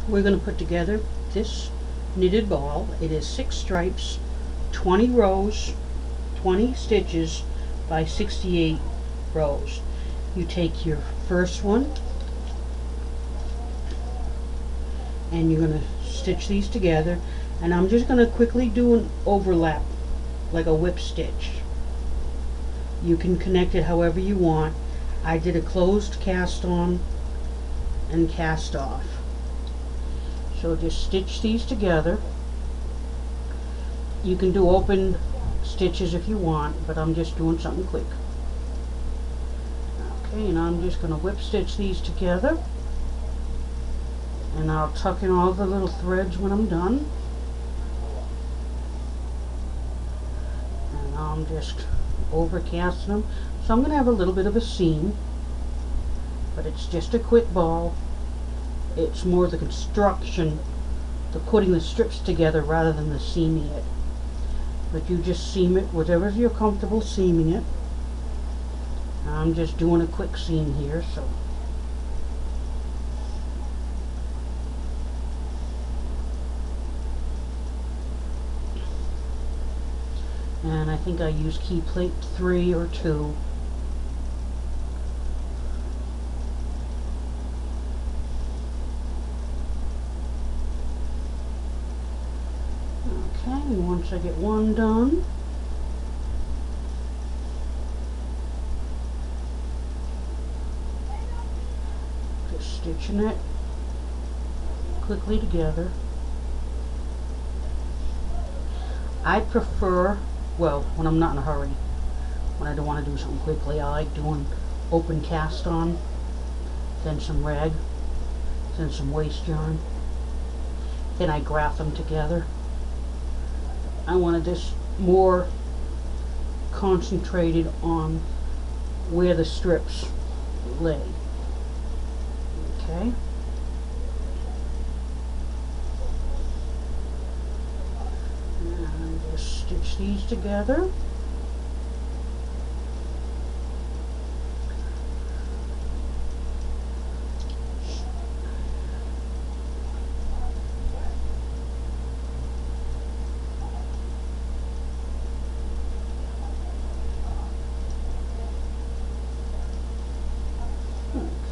we're going to put together this knitted ball. It is 6 stripes, 20 rows, 20 stitches by 68 rows. You take your first one and you're going to stitch these together, and I'm just going to quickly do an overlap like a whip stitch. You can connect it however you want. I did a closed cast on and cast off. So just stitch these together. You can do open stitches if you want, but I'm just doing something quick. Okay, and I'm just going to whip stitch these together, and I'll tuck in all the little threads when I'm done. And I'm just overcasting them. So I'm going to have a little bit of a seam, but it's just a quick ball. It's more the construction, the putting the strips together rather than the seaming it. But you just seam it whatever you're comfortable seaming it. I'm just doing a quick seam here, so and I think I used key plate 3 or 2. Okay, and once I get one done, just stitching it quickly together. I prefer, well, when I'm not in a hurry, when I don't want to do something quickly, I like doing open cast on, then some rag, then some waste yarn, then I graph them together. I wanted this more concentrated on where the strips lay. Okay. And just stitch these together.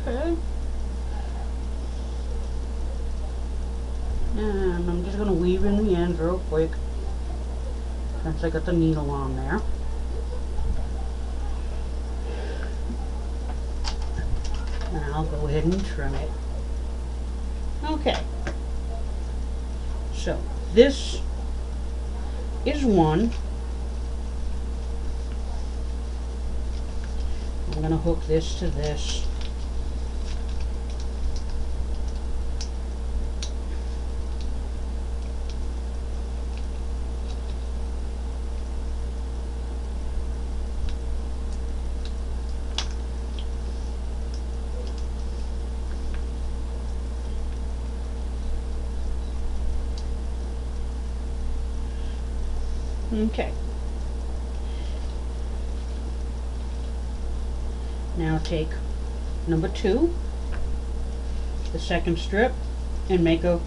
Okay. And I'm just going to weave in the ends real quick, since I got the needle on there. And I'll go ahead and trim it. Okay. So this is one. I'm going to hook this to this. Okay. Now take number 2, the second strip, and make a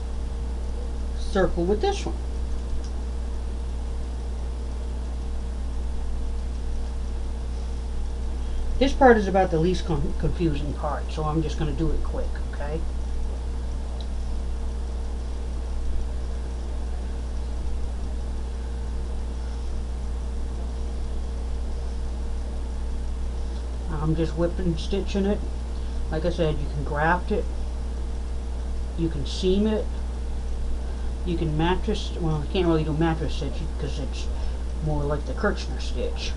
circle with this one. This part is about the least confusing part, so I'm just going to do it quick, okay? I'm just whipping, stitching it. Like I said, you can graft it, you can seam it, you can mattress, well, you can't really do mattress stitch because it's more like the Kirchner stitch.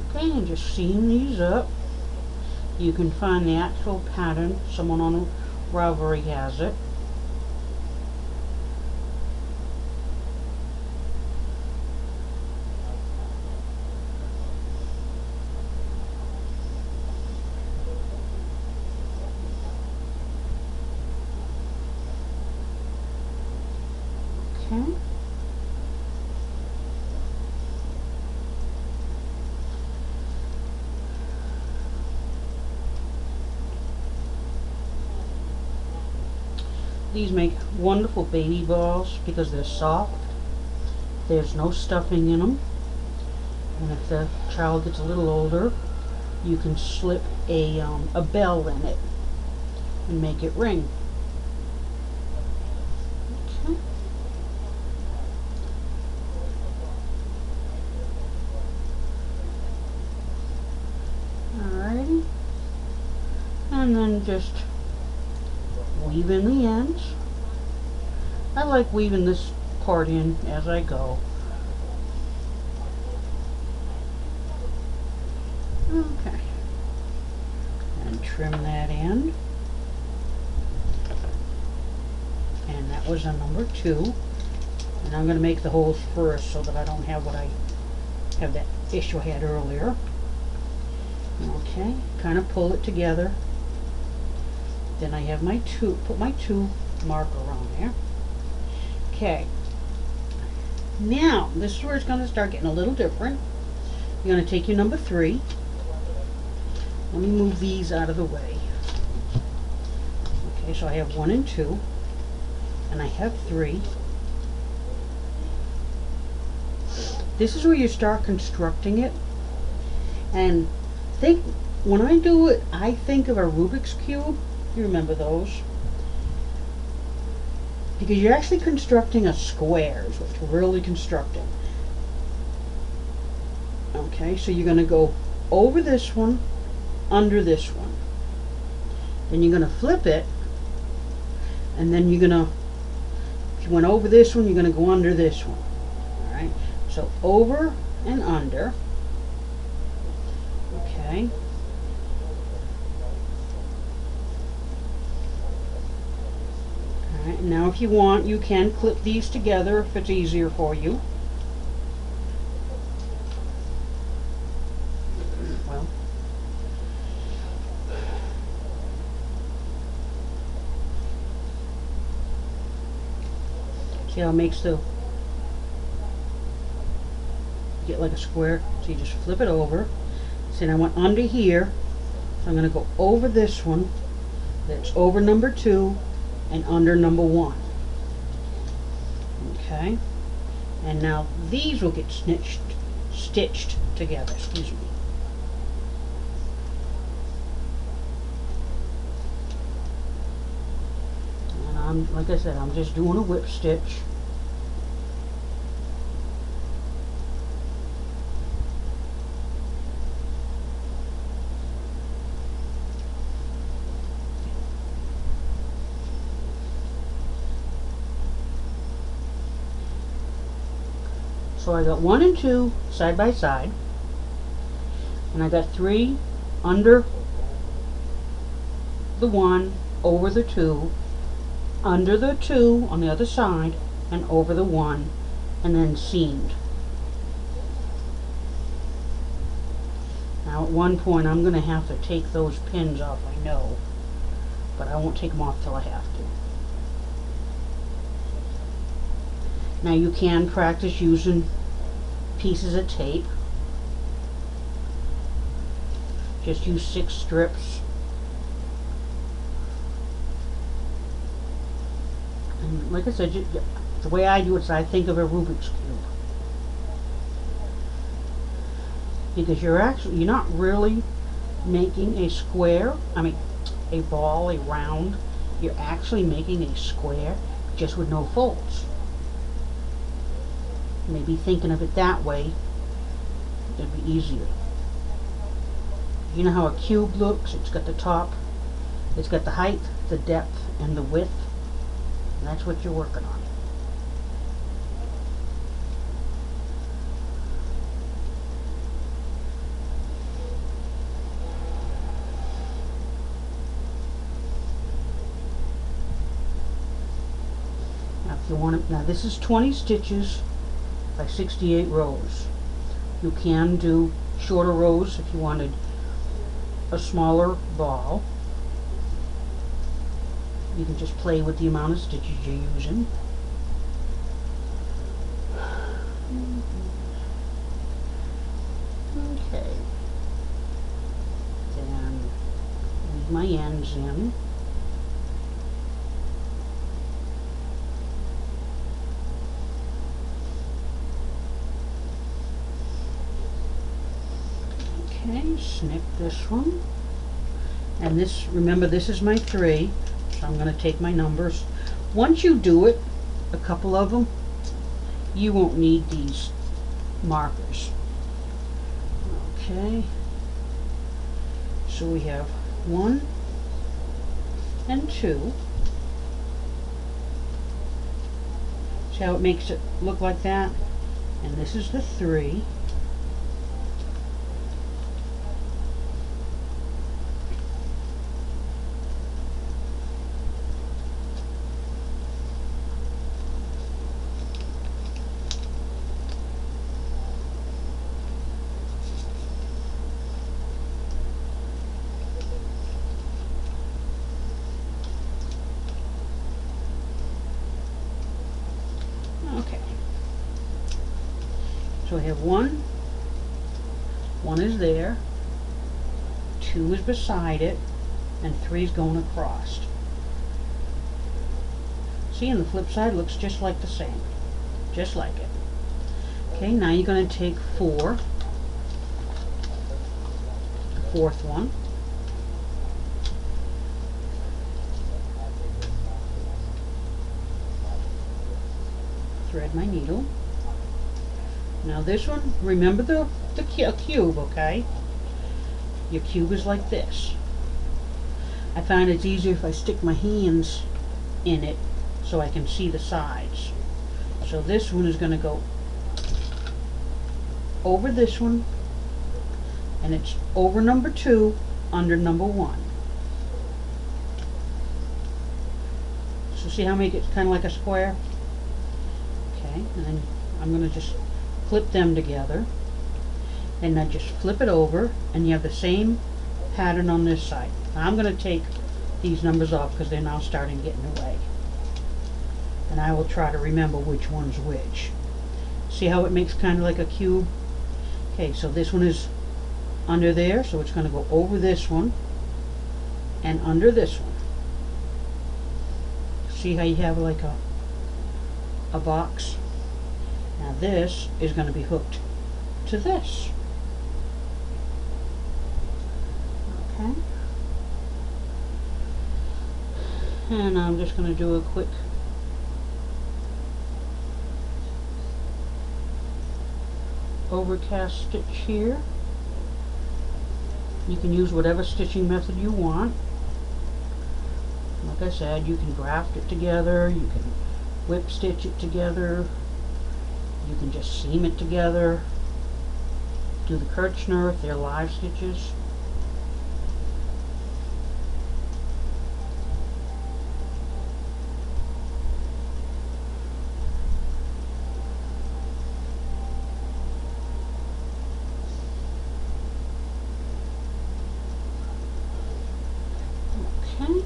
Okay, and just seam these up. You can find the actual pattern. Someone on Ravelry has it. Okay. These make wonderful baby balls because they're soft. There's no stuffing in them. And if the child gets a little older, you can slip a bell in it and make it ring. Okay. Alrighty. And then just weave in the ends. I like weaving this part in as I go. Okay. And trim that end. And that was a number 2. And I'm going to make the holes first so that I don't have that issue I had earlier. Okay, kind of pull it together. Then I have my 2, put my 2 marker on there. Okay. Now, this is where it's going to start getting a little different. You're going to take your number 3. Let me move these out of the way. Okay, so I have 1 and 2. And I have 3. This is where you start constructing it. And when I do it, I think of a Rubik's Cube. You remember those? Because you're actually constructing a square is what you're really constructing. Okay, so you're going to go over this one, under this one. Then you're going to flip it, and then you're going to, if you went over this one, you're going to go under this one. Alright, so over and under. Okay. Alright, now if you want, you can clip these together if it's easier for you. Well, see how it makes the, get like a square, so you just flip it over. See, I went under here, so I'm going to go over this one, that's over number 2, and under number 1. Okay, and now these will get stitched together, excuse me. And like I said, I'm just doing a whip stitch. So I got 1 and 2 side by side, and I got 3 under the 1, over the 2, under the 2 on the other side, and over the 1, and then seamed. Now at one point I'm going to have to take those pins off, I know, but I won't take them off till I have to. Now you can practice using pieces of tape. Just use 6 strips. And like I said, the way I do it is I think of a Rubik's Cube. Because you're not really making a square, a ball, a round. You're actually making a square just with no folds. Maybe thinking of it that way, it'd be easier. You know how a cube looks? It's got the top, it's got the height, the depth, and the width. And that's what you're working on. Now if you want to, now this is 20 stitches by 68 rows. You can do shorter rows if you wanted a smaller ball. You can just play with the amount of stitches you're using. Okay. Then leave my ends in. Okay, snip this one. And this, remember, this is my 3, so I'm going to take my numbers. Once you do it, a couple of them, you won't need these markers. Okay, so we have 1 and 2. See how it makes it look like that? And this is the 3. Okay. So I have 1 is there, 2 is beside it, and 3 is going across. See, on the flip side, looks just like the same. Just like it. Okay, now you're going to take 4, the 4th one, thread my needle. Now this one, remember the cube, okay? Your cube is like this. I find it's easier if I stick my hands in it so I can see the sides. So this one is going to go over this one, and it's over number 2, under number 1. So see how I make it kind of like a square? Okay, and then I'm going to just clip them together, and then just flip it over, and you have the same pattern on this side. Now I'm going to take these numbers off because they're now starting to get in the way, and I will try to remember which one's which. See how it makes kind of like a cube? Okay, so this one is under there, so it's going to go over this one and under this one. See how you have like a box? Now this is going to be hooked to this. Okay. And I'm just going to do a quick overcast stitch here. You can use whatever stitching method you want. Like I said, you can graft it together, you can whip stitch it together, you can just seam it together, do the Kirchner if they're live stitches. Okay.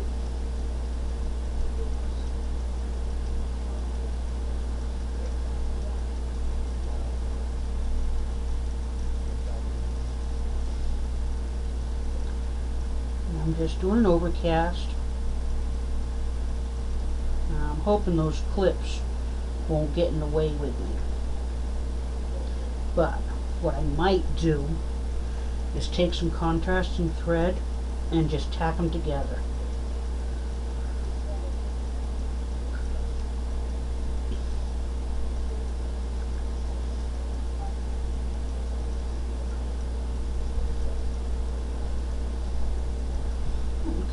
I'm just doing an overcast. I'm hoping those clips won't get in the way with me. But what I might do is take some contrasting thread and just tack them together.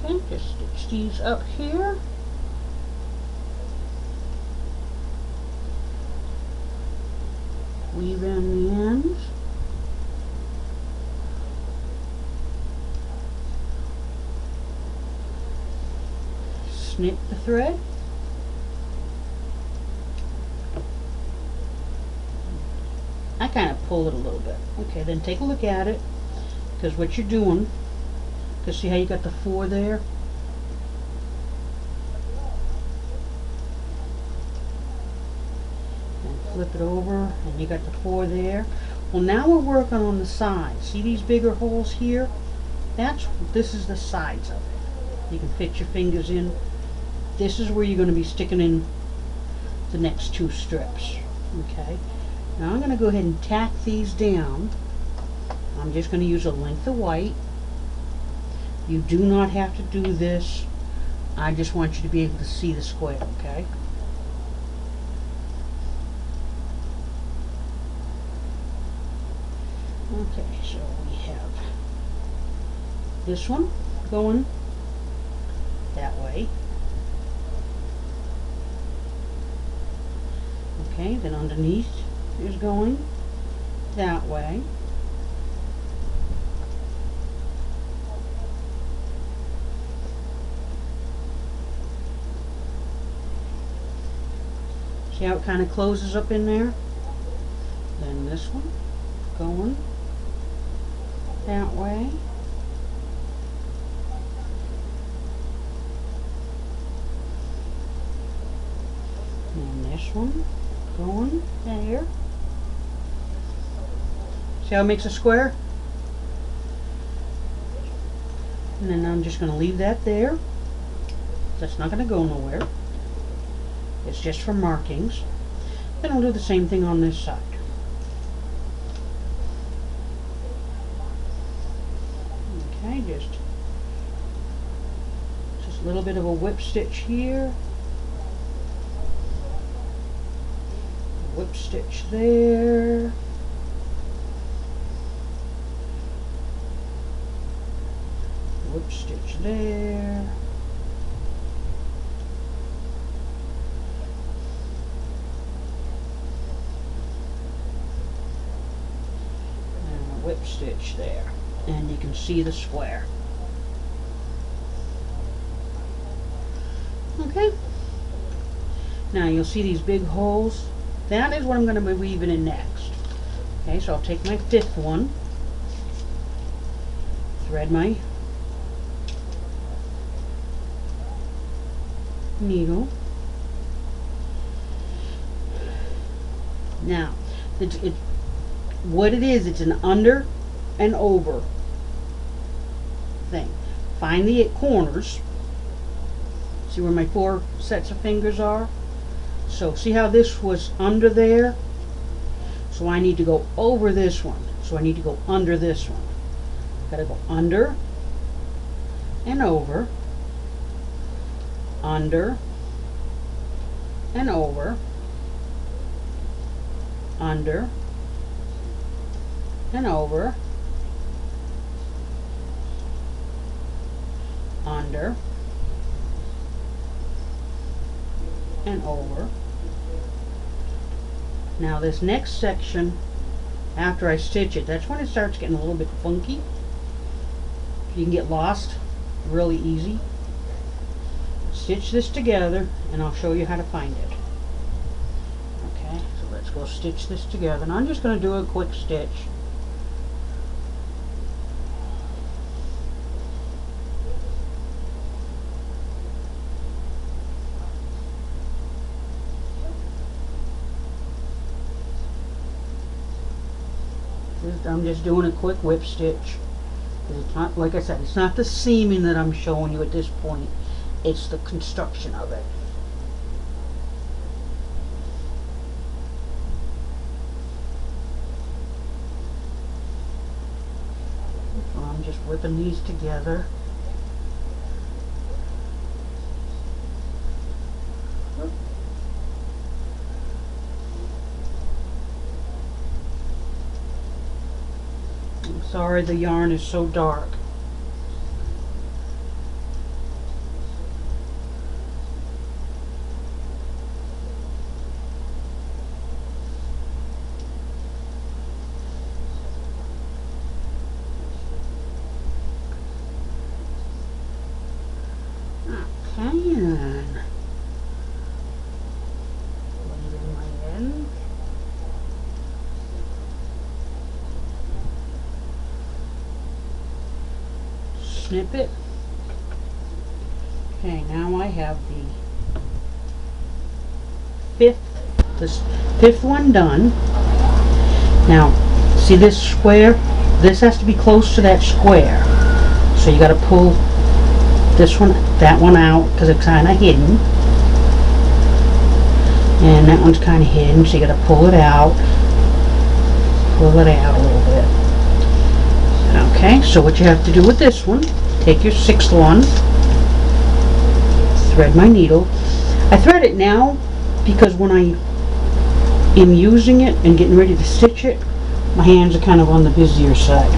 Okay, just stitch these up here. Weave in the ends. Snip the thread. I kind of pull it a little bit. Okay, then take a look at it, because what you're doing, because see how you got the 4 there? And flip it over, and you got the 4 there. Well, now we're working on the sides. See these bigger holes here? This is the sides of it. You can fit your fingers in. This is where you're going to be sticking in the next 2 strips. Okay. Now I'm going to go ahead and tack these down I'm just going to use a length of white. You do not have to do this. I just want you to be able to see the square, okay? Okay, so we have this one going that way. Okay, then underneath is going that way. See how it kind of closes up in there? Then this one going that way. And this one going there. See how it makes a square? And then I'm just going to leave that there. That's not going to go nowhere. It's just for markings. Then I'll do the same thing on this side. Okay, just a little bit of a whip stitch here. Whip stitch there. Whip stitch there. And a whip stitch there. And you can see the square. Okay. Now you'll see these big holes. That is what I'm going to be weaving in next. Okay, so I'll take my 5th one, thread my needle. Now, what it is, it's an under and over thing. Find the corners. See where my 4 sets of fingers are? So see how this was under there? So I need to go over this one. So I need to go under this one. Gotta go under and over, under and over, under and over, under and over. Now this next section, after I stitch it, that's when it starts getting a little bit funky. You can get lost really easy. Stitch this together and I'll show you how to find it. Okay, so let's go stitch this together. And I'm just going to do a quick stitch. I'm just doing a quick whip stitch. It's not, like I said, it's not the seaming that I'm showing you at this point. It's the construction of it. So I'm just whipping these together. Sorry, the yarn is so dark. Okay, then. Put it in my end. Snip it. Okay, now I have this fifth one done. Now, see this square? This has to be close to that square. So you got to pull this one, that one out, because it's kind of hidden. And that one's kind of hidden, so you got to pull it out. Pull it out a little bit. Okay, so what you have to do with this one, take your 6th one, thread my needle. I thread it now because when I am using it and getting ready to stitch it, my hands are kind of on the busier side.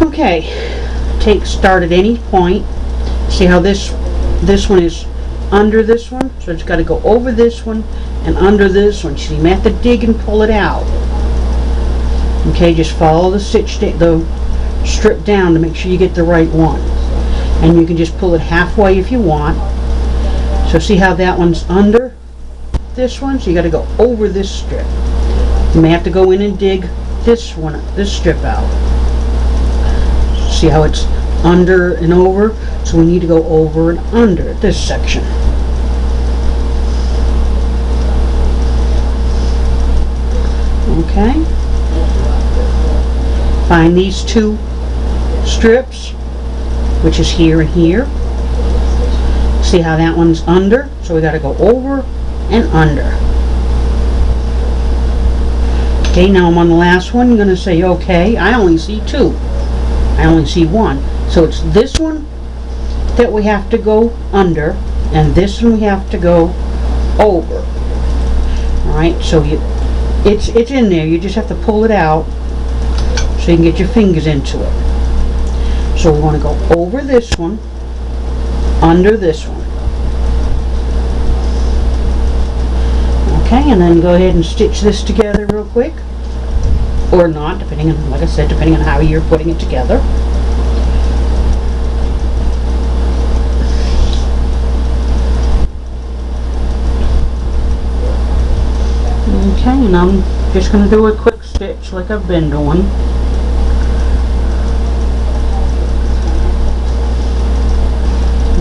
Okay, start at any point. See how this one is under this one, so it's got to go over this one and under this one. So you may have to dig and pull it out. Okay, just follow the strip down to make sure you get the right one, and you can just pull it halfway if you want. So see how that one's under this one, so you got to go over this strip. You may have to go in and dig this strip out. See how it's under and over, so we need to go over and under this section. Okay, find these 2 strips, which is here and here. See how that one's under, so we got to go over and under. Okay, now I'm on the last one. You're going to say, okay, I only see 2. I only see 1. So it's this one that we have to go under, and this one we have to go over. Alright, so it's in there. You just have to pull it out so you can get your fingers into it. So we want to go over this one, under this one. Okay, and then go ahead and stitch this together real quick. Or not, depending on, like I said, depending on how you're putting it together. Okay, and I'm just going to do a quick stitch like I've been doing.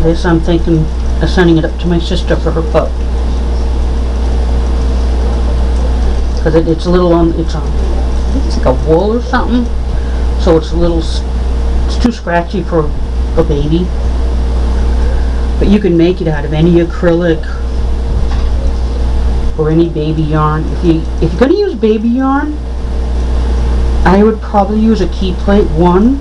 This I'm thinking of sending it up to my sister for her book. Because it's a little on, it's like a wool or something, so it's a little, it's too scratchy for a baby. But you can make it out of any acrylic or any baby yarn. If you're going to use baby yarn, I would probably use a key plate 1.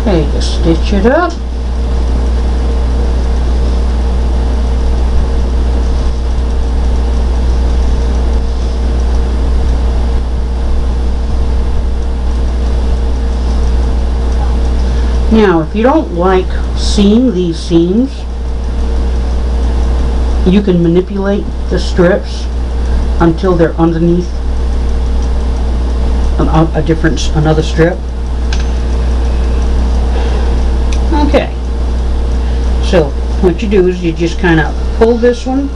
Okay, just stitch it up. Now, if you don't like seeing these seams, you can manipulate the strips until they're underneath another strip. Okay, so what you do is you just kind of pull this one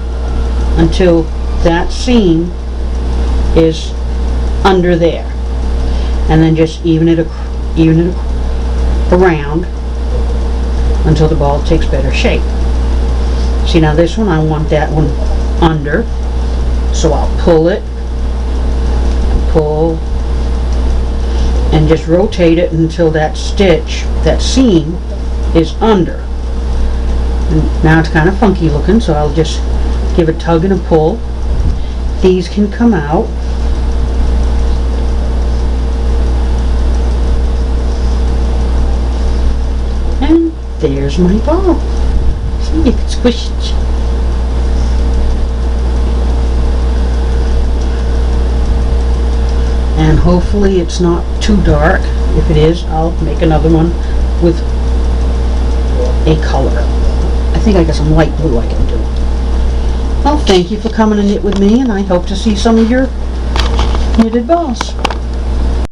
until that seam is under there, and then just even it around until the ball takes better shape. See, now this one, I want that one under, so I'll pull it, pull, and just rotate it until that stitch, that seam, is under. And now it's kind of funky looking, so I'll just give a tug and a pull. These can come out. And there's my ball. See, you can squish it. And hopefully it's not too dark. If it is, I'll make another one with a color. I think I got some light blue I can do. Well, thank you for coming to knit with me, and I hope to see some of your knitted balls.